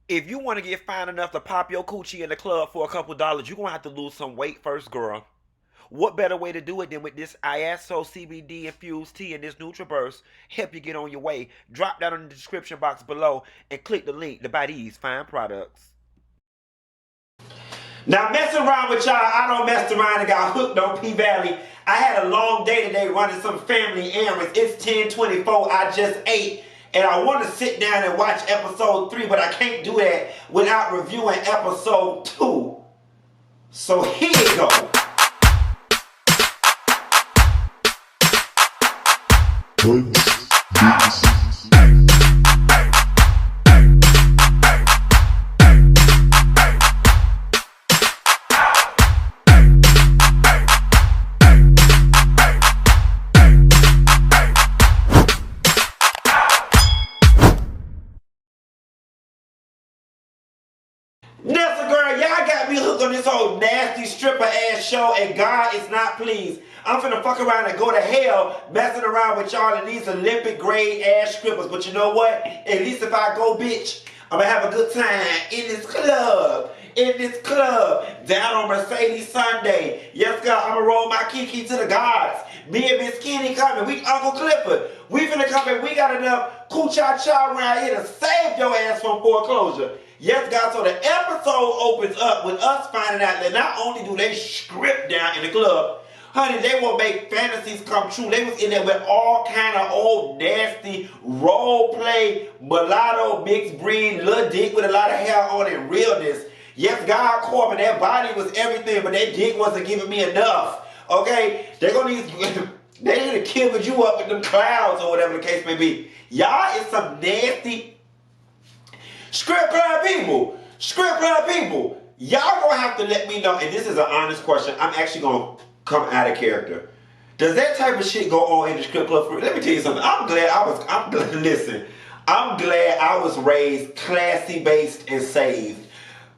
If you want to get fine enough to pop your coochie in the club for a couple dollars, you're going to have to lose some weight first, girl. What better way to do it than with this ISO CBD infused tea and this NutriBurst help you get on your way? Drop down in the description box below and click the link to buy these fine products. Now, messing around with y'all, I don't mess around and got hooked on P-Valley. I had a long day today running some family errands. It's 10:24, I just ate. And I want to sit down and watch episode 3, but I can't do that without reviewing episode 2. So here you go. Nelson girl, y'all got me hooked on this old nasty stripper ass show, and God is not pleased. I'm finna fuck around and go to hell messing around with y'all and these Olympic grade ass strippers. But you know what? At least if I go, bitch, I'm gonna have a good time in this club. Down on Mercedes Sunday. Yes, God, I'm gonna roll my kiki to the gods. Me and Miss Kenny coming. We Uncle Clifford. We finna come and we got enough coo-cha-cha around here to save your ass from foreclosure. Yes, God, so the episode opens up with us finding out that not only do they script down in the club, honey, they will make fantasies come true. They was in there with all kind of old, nasty, role play, mulatto, mixed breed, little dick with a lot of hair on it, realness. Yes, God, Corbin, their body was everything, but their dick wasn't giving me enough. Okay? They're gonna need, they need to kill you up with them clouds or whatever the case may be. Y'all is some nasty script club people. Y'all gonna have to let me know, and this is an honest question. I'm actually gonna come out of character. Does that type of shit go on in the script club? Let me tell you something. I'm glad I was raised classy based and saved.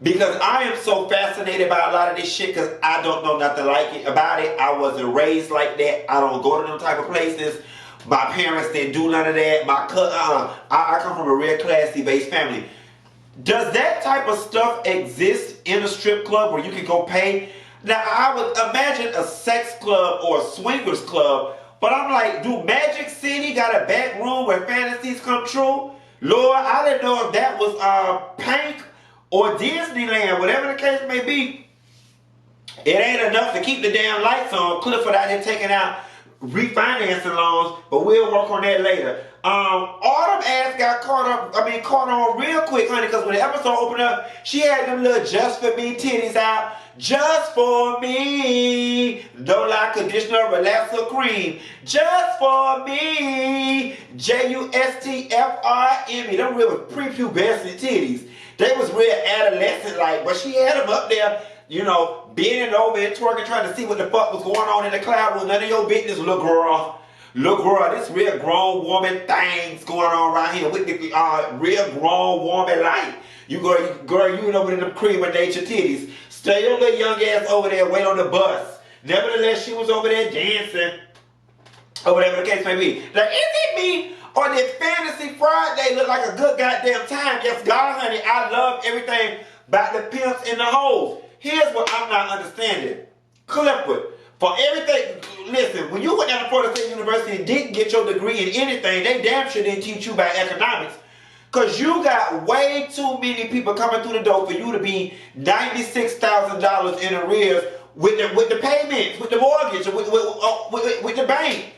Because I am so fascinated by a lot of this shit because I don't know nothing like it about it. I wasn't raised like that. I don't go to them type of places. My parents didn't do none of that. I come from a real classy based family. Does that type of stuff exist in a strip club where you can go pay? Now, I would imagine a sex club or a swingers club, but I'm like, do Magic City got a back room where fantasies come true? Lord, I didn't know if that was Pynk or Disneyland, whatever the case may be. It ain't enough to keep the damn lights on. Clifford out here taking out refinancing loans, but we'll work on that later. Autumn ass got caught on real quick, honey, because when the episode opened up, she had them little just for me titties out. Just for me. No lie conditioner, relaxer cream. Just for me. JUSTFRME. Them real prepubescent titties. They was real adolescent like, but she had them up there, you know, bending over and twerking, trying to see what the fuck was going on in the cloud room. None of your business, little girl. Look, girl, this real grown woman things going on right here with the real grown woman life. You girl, you went over to them cream of nature titties. Stay your little young ass over there, wait on the bus. Nevertheless, she was over there dancing, or whatever the case may be. Now, is it me, or did Fantasy Friday look like a good goddamn time? Yes, God, honey, I love everything about the pimps and the hoes. Here's what I'm not understanding. Clifford. For everything, listen, when you went down to Florida State University and didn't get your degree in anything, they damn sure didn't teach you about economics. Because you got way too many people coming through the door for you to be $96,000 in arrears with the payments, with the mortgage, with the bank.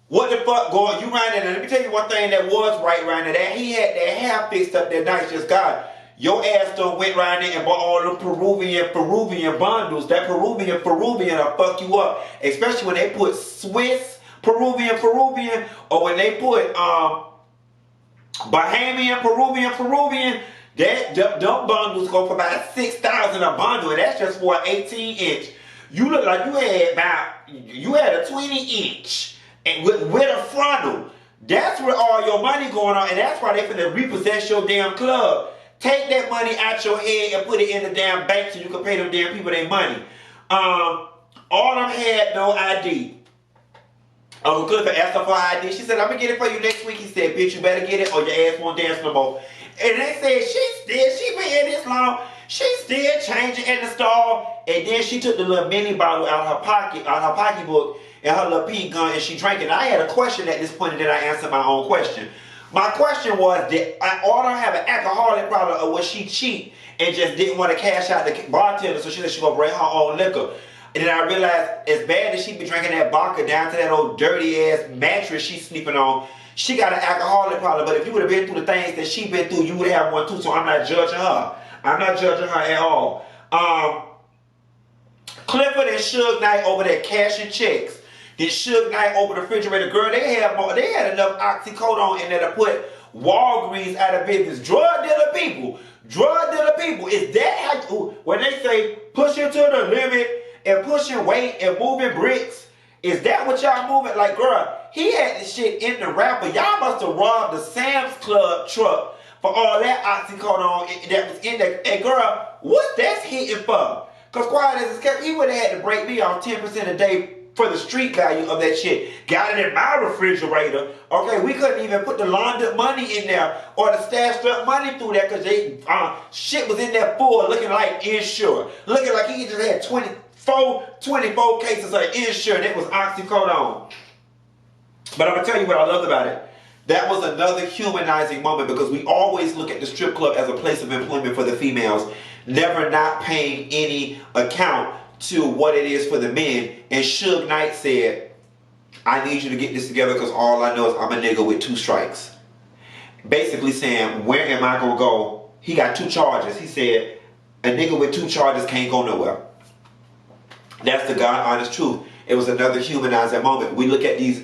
What the fuck going, you right there? Let me tell you one thing that was right now. That he had that hair fixed up that nice, just God. Your ass done went right there and bought all them Peruvian bundles. That Peruvian will fuck you up. Especially when they put Swiss Peruvian, or when they put Bahamian Peruvian. Them bundles go for about $6,000 a bundle, and that's just for an 18-inch. You look like you had a 20-inch and with a frontal. That's where all your money going on, and that's why they finna repossess your damn club. Take that money out your head and put it in the damn bank so you can pay them damn people their money. Autumn had no ID. Uncle Clifford asked her for ID. She said, I'm going to get it for you next week. He said, bitch, you better get it or your ass won't dance no more. And they said she been in this long. She still changing in the stall. And then she took the little mini bottle out of her pocketbook, and her little pink gun, and she drank it. I had a question at this point, and then I answered my own question. My question was, did I order have an alcoholic problem, or was she cheap and just didn't want to cash out the bartender, so she said she gonna bring her own liquor? And then I realized, as bad as she be drinking that vodka down to that old dirty ass mattress she's sleeping on, she got an alcoholic problem. But if you would have been through the things that she been through, you would have one too. So I'm not judging her. I'm not judging her at all. Clifford and Suge Knight over there cashing checks. Then Suge Knight over the refrigerator. Girl, they had enough oxycodone in there to put Walgreens out of business. Drug dealer people. Drug dealer people. Is that how you, when they say pushing to the limit and pushing weight and moving bricks, is that what y'all moving? Like, girl, he had this shit in the wrapper. Y'all must have robbed the Sam's Club truck for all that oxycodone that was in there. And girl, what that's hitting for? Because quiet as it's kept, he would have had to break me off 10% a day for the street value of that shit. Got it in my refrigerator. Okay, we couldn't even put the laundered money in there or the stashed up money through there because shit was in there full, looking like Insure. Looking like he just had 24 cases of Insure that was oxycodone. But I'm going to tell you what I loved about it. That was another humanizing moment, because we always look at the strip club as a place of employment for the females, never not paying any account to what it is for the men. And Suge Knight said, I need you to get this together because all I know is I'm a nigga with 2 strikes. Basically saying, where am I going to go? He got 2 charges. He said, a nigga with 2 charges can't go nowhere. That's the God honest truth. It was another humanizing moment. We look at these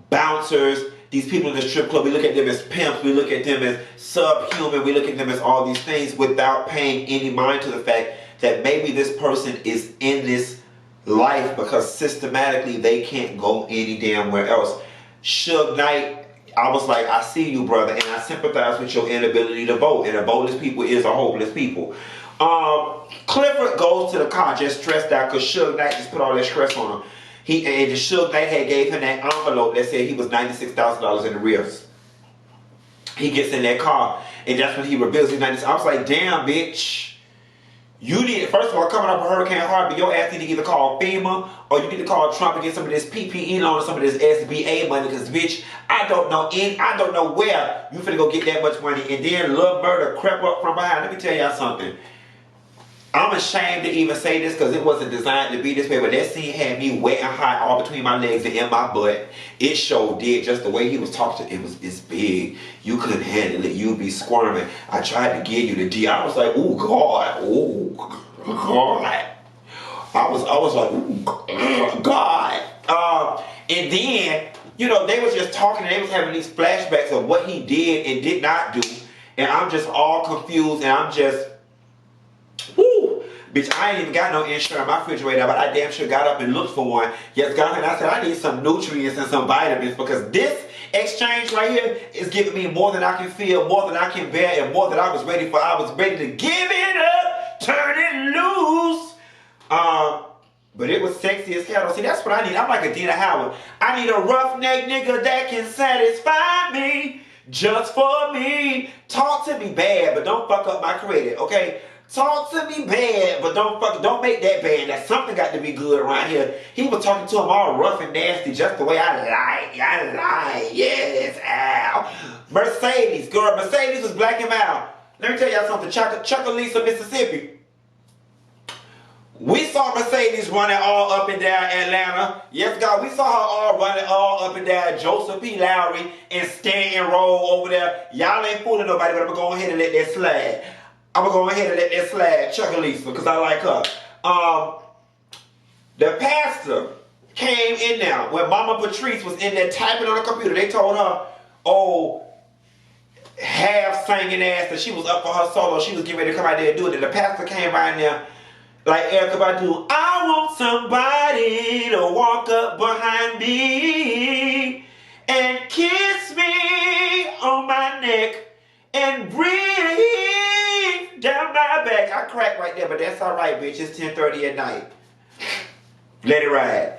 bouncers, these people in the strip club, we look at them as pimps, we look at them as subhuman, we look at them as all these things without paying any mind to the fact that maybe this person is in this life because systematically they can't go any damn where else. Suge Knight, I was like, I see you, brother, and I sympathize with your inability to vote. And a voteless people is a hopeless people. Clifford goes to the car just stressed out because Suge Knight just put all that stress on him. And Suge Knight had gave him that envelope that said he was $96,000 in arrears. He gets in that car, and that's when he reveals he's 96. I was like, damn, bitch. You need, first of all, coming up with Hurricane Harvey, your ass need to either call FEMA or you need to call Trump and get some of this PPE loan or some of this SBA money, because bitch, I don't know where you finna go get that much money. And then Lil Murder crept up from behind. Let me tell y'all something. I'm ashamed to even say this because it wasn't designed to be this way, but that scene had me wet and hot all between my legs and in my butt. It sure did. Just the way he was talking to it's big. You couldn't handle it. You'd be squirming. I tried to give you the D. I was like, oh God, oh God. I was like, oh God. And then, you know, they was just talking and they was having these flashbacks of what he did and did not do. And I'm just all confused and I'm just, whoo, bitch, I ain't even got no insurance in my refrigerator, but I damn sure got up and looked for one. Yes, God, and I said, I need some nutrients and some vitamins because this exchange right here is giving me more than I can feel, more than I can bear, and more than I was ready for. I was ready to give it up, turn it loose. But it was sexy as hell. See, that's what I need. I'm like a Dina Howard. I need a roughneck nigga that can satisfy me, just for me. Talk to me bad, but don't fuck up my credit, okay? Talk to me bad, but don't make that bad. That something got to be good around here. He was talking to him all rough and nasty, just the way I like. Yes, ow. Mercedes, girl, Mercedes was black and mild. Let me tell y'all something. Chuckalisa, Mississippi. We saw Mercedes running all up and down Atlanta. Yes, God, we saw her all running all up and down Joseph P. Lowry and Stanton Road over there. Y'all ain't fooling nobody, but I'm going to go ahead and let that slide. I'm going to go ahead and let that slide, Chuckalisa, because I like her. The pastor came in there when Mama Patrice was in there typing on the computer. They told her, oh, half singing ass that she was up for her solo. She was getting ready to come out there and do it. And the pastor came by in there like Erykah Badu. I want somebody to walk up behind me and kiss me on my neck and breathe down my back. I cracked right there, but that's all right, bitch. It's 10:30 at night. Let it ride.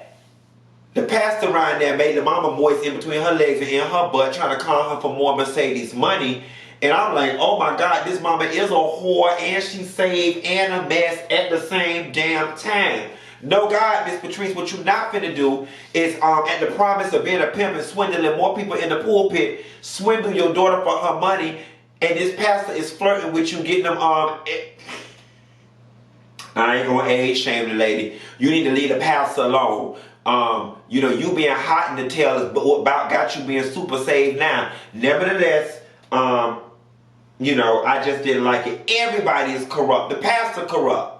The pastor around there made the mama moist in between her legs and in her butt, trying to call her for more Mercedes money. And I'm like, oh my God, this mama is a whore and she saved and a mess at the same damn time. No, God, Miss Patrice, what you not finna do is, at the promise of being a pimp and swindling more people in the pulpit, swindle your daughter for her money, and this pastor is flirting with you, getting them, I ain't gonna age shame the lady. You need to leave the pastor alone. You know, you being hot in the tail is about got you being super saved now. Nevertheless, you know, I just didn't like it. Everybody is corrupt. The pastor corrupt.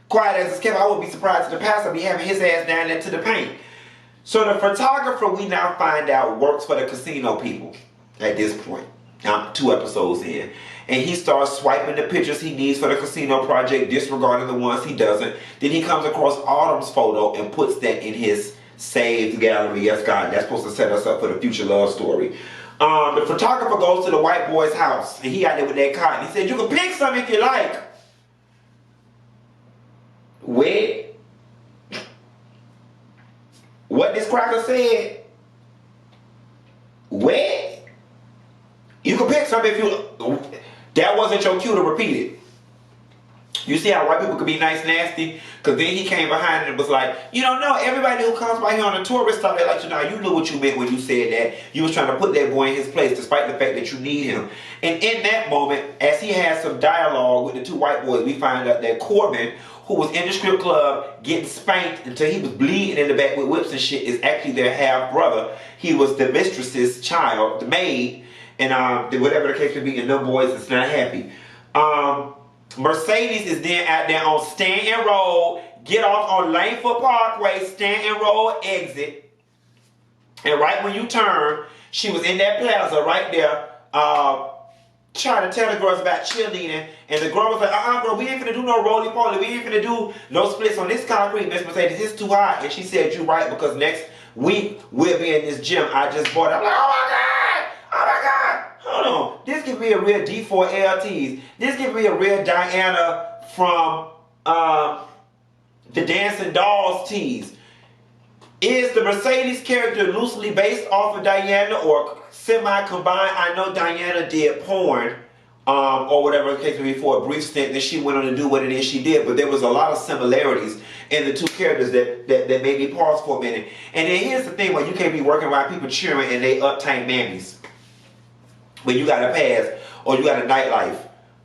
Quiet as it's kept, I wouldn't be surprised if the pastor be having his ass down there to the Pynk. So the photographer, we now find out, works for the casino people at this point. I'm 2 episodes in. And he starts swiping the pictures he needs for the casino project, disregarding the ones he doesn't. Then he comes across Autumn's photo and puts that in his saved gallery. Yes, God, that's supposed to set us up for the future love story. The photographer goes to the white boy's house, and he out there with that cotton. He said, you can pick some if you like. Where? What this cracker said? Where? You can pick some if you... That wasn't your cue to repeat it. You see how white people could be nice nasty? Because then he came behind and was like, you don't know, everybody who comes by here on a tourist stop, they like you know, you knew what you meant when you said that. You was trying to put that boy in his place despite the fact that you need him. And in that moment, as he has some dialogue with the 2 white boys, we find out that Corbin, who was in the strip club getting spanked until he was bleeding in the back with whips and shit, is actually their half brother. He was the mistress's child, the maid, and whatever the case may be, and them boys is not happy. Mercedes is then out there on Stanton Road, get off on Langford Parkway, Stanton Road exit. And right when you turn, she was in that plaza right there, trying to tell the girls about cheerleading. And the girl was like, bro, we ain't finna do no roly-poly. We ain't finna do no splits on this concrete, Miss Mercedes. It's too hot. And she said, you right, because next week we'll be in this gym I just bought. I'm like, oh my God! Oh my God! Hold on. This give me a real D4LTs. This give me a real Diana from the Dancing Dolls tees. Is the Mercedes character loosely based off of Diana or semi-combined? I know Diana did porn or whatever the case may be for a brief stint. Then she went on to do what it is she did. But there was a lot of similarities in the 2 characters that made me pause for a minute. And then here's the thing, where you can't be working around people cheering and they uptight mammies. When you got a pass or you got a nightlife.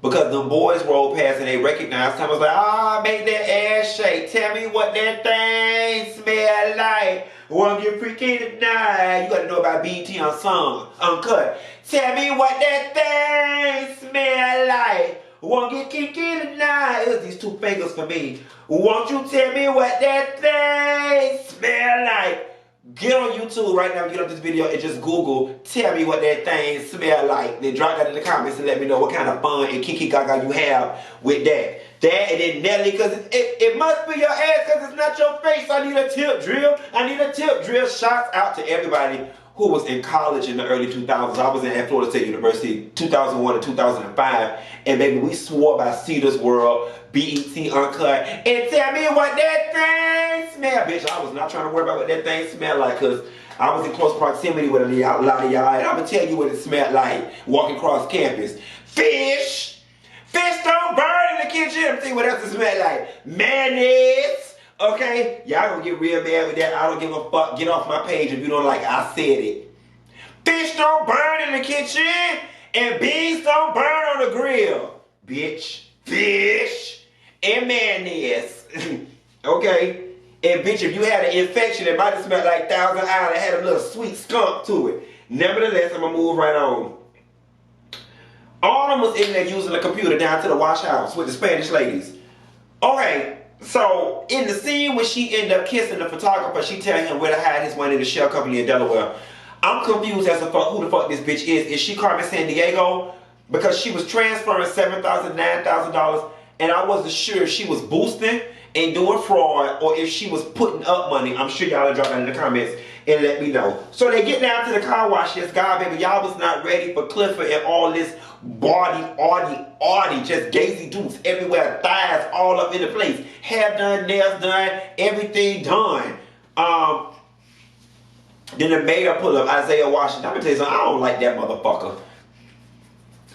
Because them boys roll past and they recognize time. I was like, make that ass shake. Tell me what that thing smell like. Wanna get freaky tonight. You gotta know about BT Uncut. Tell me what that thing smell like. Wanna get kinky tonight. It was these 2 fingers for me. Won't you tell me what that thing smell like? Get on YouTube right now, get up this video and just Google, tell me what that thing smell like. Then drop that in the comments and let me know what kind of fun and kiki gaga you have with that. That and then Nelly, because it must be your ass because it's not your face. I need a tip drill. I need a tip drill. Shouts out to everybody who was in college in the early 2000s. I was at Florida State University 2001 to 2005. And baby, we swore by Cedar's World, BET Uncut. And tell me what that thing smell. Bitch, I was not trying to worry about what that thing smelled like because I was in close proximity with a lot of y'all. And I'm going to tell you what it smelled like walking across campus. Fish. Fish don't burn in the kitchen. Let me tell you what else it smelled like. Mayonnaise. Okay? Y'all gonna get real mad with that. I don't give a fuck. Get off my page if you don't like it. I said it. Fish don't burn in the kitchen. And beans don't burn on the grill. Bitch. Fish. And mayonnaise. Okay? And bitch, if you had an infection, it might have smelled like Thousand Island. It had a little sweet skunk to it. Nevertheless, I'm gonna move right on. Autumn was in there using the computer down to the wash house with the Spanish ladies. Okay, so in the scene when she ended up kissing the photographer, she tell him where to hide his money in the shell company in Delaware. I'm confused as to who the fuck this bitch is. Is she Carmen Sandiego? Because she was transferring $7,000, $9,000, and I wasn't sure if she was boosting and doing fraud or if she was putting up money. I'm sure y'all will drop that in the comments and let me know. So they get down to the car wash. Yes, God, baby, y'all was not ready for Clifford and all this body, just gazy dukes everywhere, thighs all up in the place. Hair done, nails done, everything done. Then the mayor pull up Isaiah Washington. I'm gonna tell you something, I don't like that motherfucker.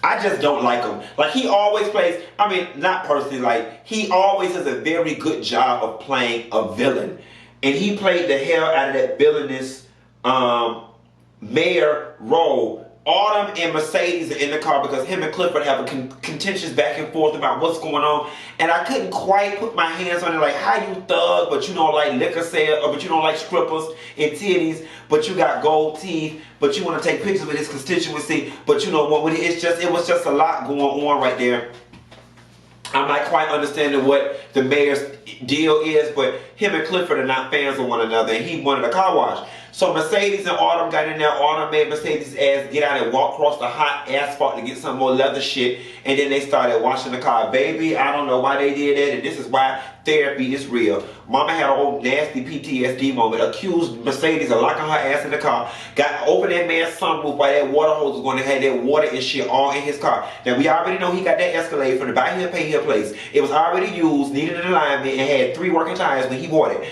I just don't like him. Like, he always plays, I mean, not personally, like, he always does a very good job of playing a villain. And he played the hell out of that villainous mayor role. Autumn and Mercedes are in the car because him and Clifford have a contentious back and forth about what's going on. And I couldn't quite put my hands on it, like, how you thug, but you don't like liquor sale, or but you don't like strippers and titties, but you got gold teeth, but you want to take pictures with his constituency, but you know what, it was just a lot going on right there. I'm not quite understanding what the mayor's deal is, but him and Clifford are not fans of one another, and he wanted a car wash. So Mercedes and Autumn got in there. Autumn made Mercedes' ass get out and walk across the hot asphalt to get some more leather shit, and then they started washing the car. Baby, I don't know why they did that, and this is why therapy is real. Mama had a whole nasty PTSD moment, accused Mercedes of locking her ass in the car, got over that man's sunroof while that water hose was going to have that water and shit all in his car. Now, we already know he got that Escalade from the buy here, pay here place. It was already used, needed an alignment, and had 3 working tires when he bought it.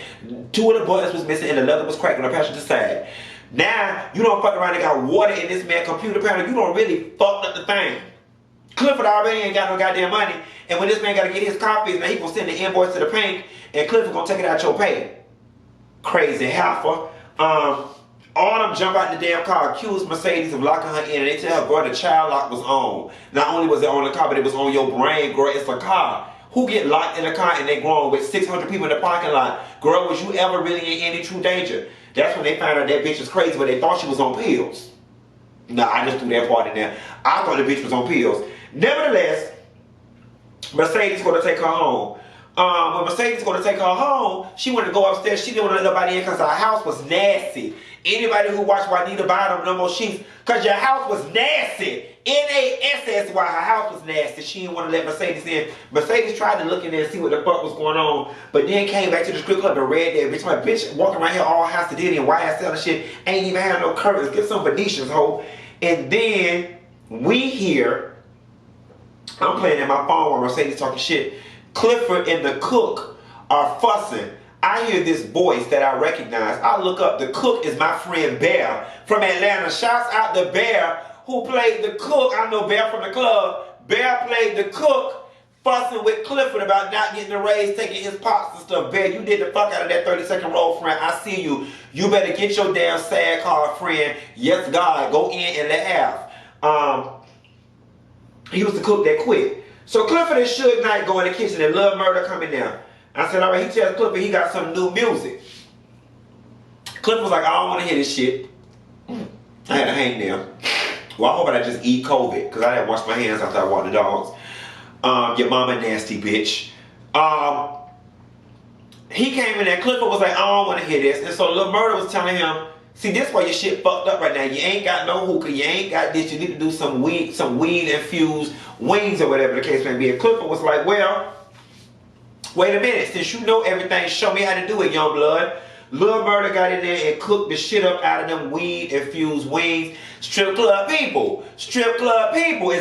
2 of the buttons was missing, and the leather was cracked on the passenger side. Now, you don't fuck around and got water in this man's computer panel. You don't really fucked up the thing. Clifford already ain't got no goddamn money, and when this man got to get his car fixed, now he gonna send the invoice to the Pynk, and Clifford gonna take it out your pay. Crazy heifer. Autumn jump out the damn car, accused Mercedes of locking her in, and they tell her, girl, the child lock was on. Not only was it on the car, but it was on your brain, girl. It's a car. Who get locked in a car and they grown with 600 people in the parking lot? Girl, was you ever really in any true danger? That's when they found out that bitch was crazy, but they thought she was on pills. Nah, I just threw that part in there. I thought the bitch was on pills. Nevertheless, Mercedes going to take her home. When Mercedes going to take her home, she wanted to go upstairs. She didn't want to let nobody in because her house was nasty. Anybody who watched Juanita Bottom, No More Sheets, because your house was nasty. N-A-S-S-Y, her house was nasty. She didn't want to let Mercedes in. Mercedes tried to look in there and see what the fuck was going on, but then came back to the strip club and read that bitch. My bitch walking around here all house to ditty and YSL and shit, ain't even have no curtains. Get some Venetians, ho. And then we hear, I'm playing at my phone while Mercedes talking shit. Clifford and the cook are fussing. I hear this voice that I recognize. I look up. The cook is my friend Bear from Atlanta. Shouts out to Bear who played the cook. I know Bear from the club. Bear played the cook, fussing with Clifford about not getting the raise, taking his pops and stuff. Bear, you did the fuck out of that 30-second role, friend. I see you. You better get your damn sad card, friend. Yes, God. Go in and let half. He was the cook that quit. So Clifford and Suge Knight go in the kitchen and Love Murder coming down. I said, all right, he tells Clifford he got some new music. Clifford was like, I don't want to hear this shit. I had to hang there. Well, I hope I just eat COVID, because I didn't wash my hands after I walked the dogs. Your mama nasty bitch. He came in there, Clifford was like, I don't want to hear this. And so Lil Murder was telling him, see, this why your shit fucked up right now. You ain't got no hookah, you ain't got this, you need to do some weed infused wings or whatever the case may be. And Clifford was like, well, wait a minute, since you know everything, show me how to do it, young blood. Lil Murder got in there and cooked the shit up out of them weed infused wings. Strip club people, is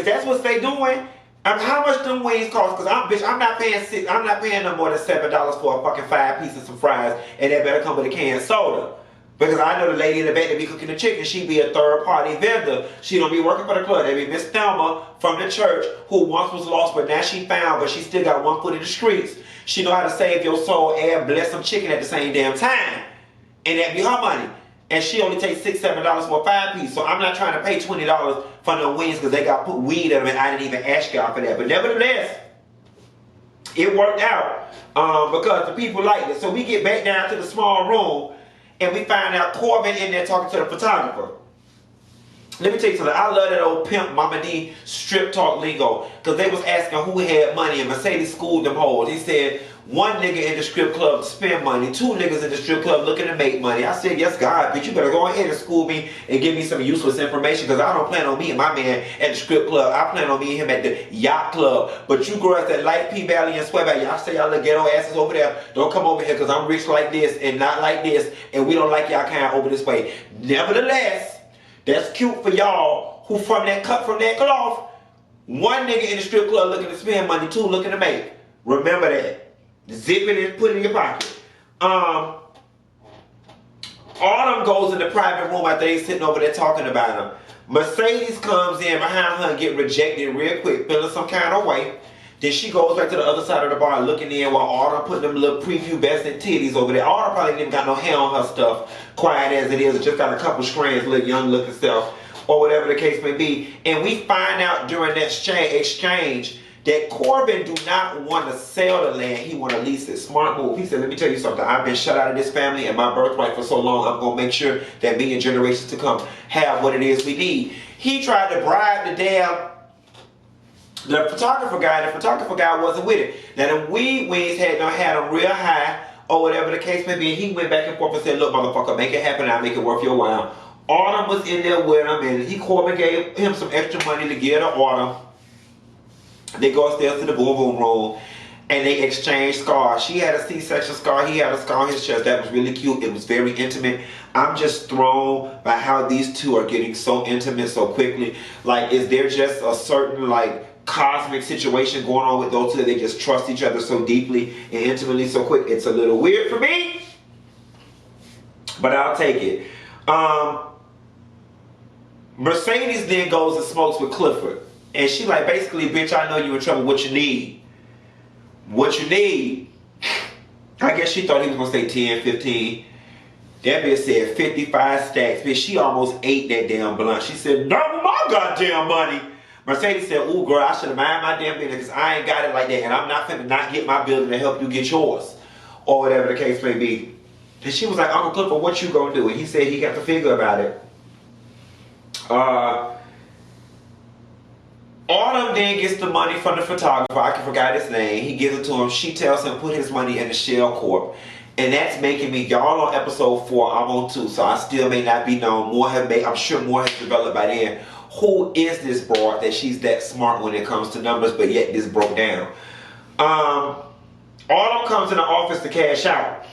that what they doing? How much them wings cost? Cause I'm not paying no more than $7 for a fucking 5 pieces of some fries, and that better come with a canned soda. Because I know the lady in the back that be cooking the chicken, she be a third-party vendor. She don't be working for the club. They be Miss Thelma from the church, who once was lost, but now she found, but she still got one foot in the streets. She know how to save your soul and bless some chicken at the same damn time. And that be her money. And she only takes $6, $7 for a 5-piece. So I'm not trying to pay $20 for no wings because they got put weed in them and I didn't even ask y'all for that. But nevertheless, it worked out because the people liked it. So we get back down to the small room and we find out Corbin in there talking to the photographer. Let me tell you something. I love that old pimp Mama D strip talk lingo. Because they was asking who had money and Mercedes schooled them hoes. He said, one nigga in the strip club to spend money, 2 niggas in the strip club looking to make money. I said, yes, God, bitch, you better go ahead and school me and give me some useless information because I don't plan on meeting my man at the strip club. I plan on meeting him at the yacht club. But you girls that like P-Valley and Sweat Valley, y'all say y'all little ghetto asses over there, don't come over here because I'm rich like this and not like this, and we don't like y'all kind over this way. Nevertheless, that's cute for y'all who from that cut from that cloth. 1 nigga in the strip club looking to spend money, 2 looking to make. Remember that. Zip it and put it in your pocket. Autumn goes in the private room after they sitting over there talking about him. Mercedes comes in behind her and get rejected real quick, feeling some kind of way. Then she goes back to the other side of the bar looking in while Autumn putting them little prepubescent titties over there. Autumn probably didn't got no hair on her stuff, quiet as it is. It just got a couple strands, little young looking stuff, or whatever the case may be. And we find out during that exchange that Corbin do not want to sell the land. He want to lease it. Smart move. He said, let me tell you something. I've been shut out of this family and my birthright for so long. I'm going to make sure that me and generations to come have what it is we need. He tried to bribe the photographer guy. The photographer guy wasn't with it. Now the weed wings had him real high or whatever the case may be. He went back and forth and said, look, motherfucker, make it happen. I'll make it worth your while. Autumn was in there with him, and Corbin gave him some extra money to give to Autumn. They go upstairs to the boom boom room and they exchange scars. She had a C-section scar. He had a scar on his chest. That was really cute. It was very intimate. I'm just thrown by how these two are getting so intimate so quickly. Like, is there just a certain, like, cosmic situation going on with those two? They just trust each other so deeply and intimately so quick. It's a little weird for me, but I'll take it. Mercedes then goes and smokes with Clifford. And she like, basically, bitch, I know you in trouble. What you need? What you need? I guess she thought he was going to say 10, 15. That bitch said 55 stacks. Bitch, she almost ate that damn blunt. She said, double my goddamn money. Mercedes said, ooh, girl, I should have mind my damn business because I ain't got it like that. And I'm not finna not get my building to help you get yours. Or whatever the case may be. And she was like, Uncle Clifford, what you gonna do? And he said he got to figure about it. Autumn then gets the money from the photographer. I forgot his name. He gives it to him. She tells him put his money in the Shell Corp. And that's making me, y'all on episode 4, I'm on 2, so I still may not be known. I'm sure more has developed by then. Who is this broad that she's that smart when it comes to numbers, but yet this broke down? Autumn comes in the office to cash out.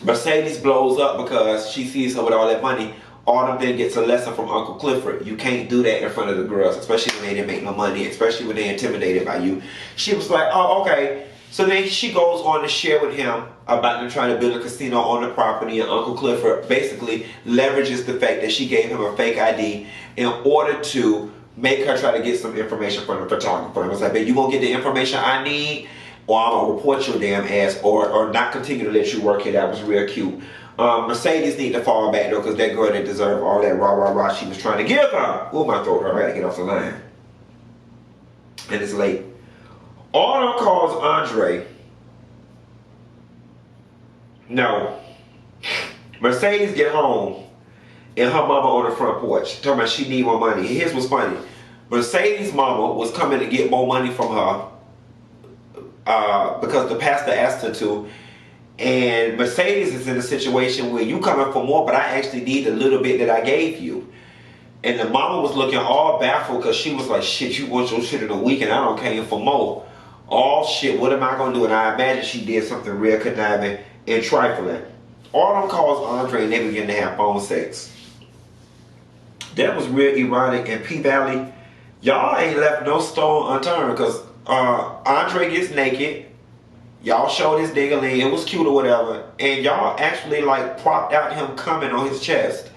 Mercedes blows up because she sees her with all that money. Autumn then gets a lesson from Uncle Clifford. You can't do that in front of the girls, especially when they didn't make no money, especially when they're intimidated by you. She was like, oh, okay. So then she goes on to share with him about them trying to build a casino on the property, and Uncle Clifford basically leverages the fact that she gave him a fake ID in order to make her try to get some information from the photographer. It was like, babe, you gonna get the information I need, or I'm gonna report your damn ass, or not continue to let you work here. That was real cute. Mercedes need to fall back though, because that girl didn't deserve all that rah she was trying to give her. Ooh, my throat hurt. I gotta get off the line. And it's late. Autumn calls Andre. No. Mercedes get home and her mama on the front porch talking about she need more money. Here's what's funny. Mercedes' mama was coming to get more money from her because the pastor asked her to. And Mercedes is in a situation where you coming for more, but I actually need a little bit that I gave you. And the mama was looking all baffled because she was like, shit, you want your shit in a week and I don't came for more. Oh shit, what am I gonna do? And I imagine she did something real conniving and trifling. Autumn calls Andre and they begin to have phone sex. That was real erotic. And P-Valley, y'all ain't left no stone unturned because Andre gets naked. Y'all showed his dingling, it was cute or whatever, and y'all actually like propped out him coming on his chest.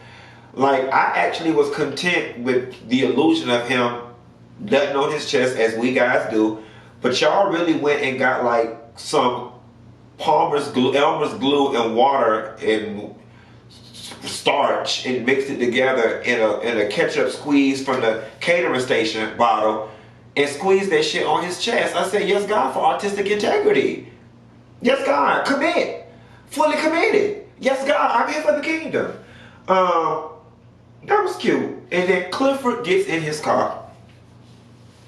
Like, I actually was content with the illusion of him nutting on his chest as we guys do, but y'all really went and got like some Elmer's glue and water and starch and mixed it together in a ketchup squeeze from the catering station bottle and squeezed that shit on his chest. I said, yes, God, for artistic integrity. Yes, God, commit. Fully committed. Yes, God, I'm here for the kingdom. That was cute. And then Clifford gets in his car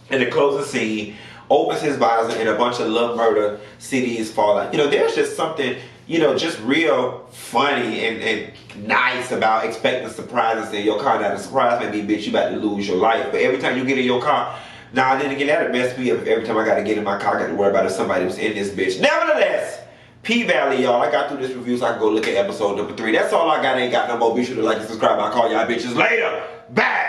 in the closing scene, opens his visor, and a bunch of love murder CDs fall out. You know, there's just something, you know, just real funny and nice about expecting surprises in your car. Now, the surprise may be, bitch, you about to lose your life. But every time you get in your car, now, then again, that'd mess me up if every time I got to get in my car, I got to worry about if somebody was in this bitch. Nevertheless, P-Valley, y'all, I got through this review so I can go look at episode number 3. That's all I got. I ain't got no more. Be sure to like and subscribe. I'll call y'all bitches later. Bye.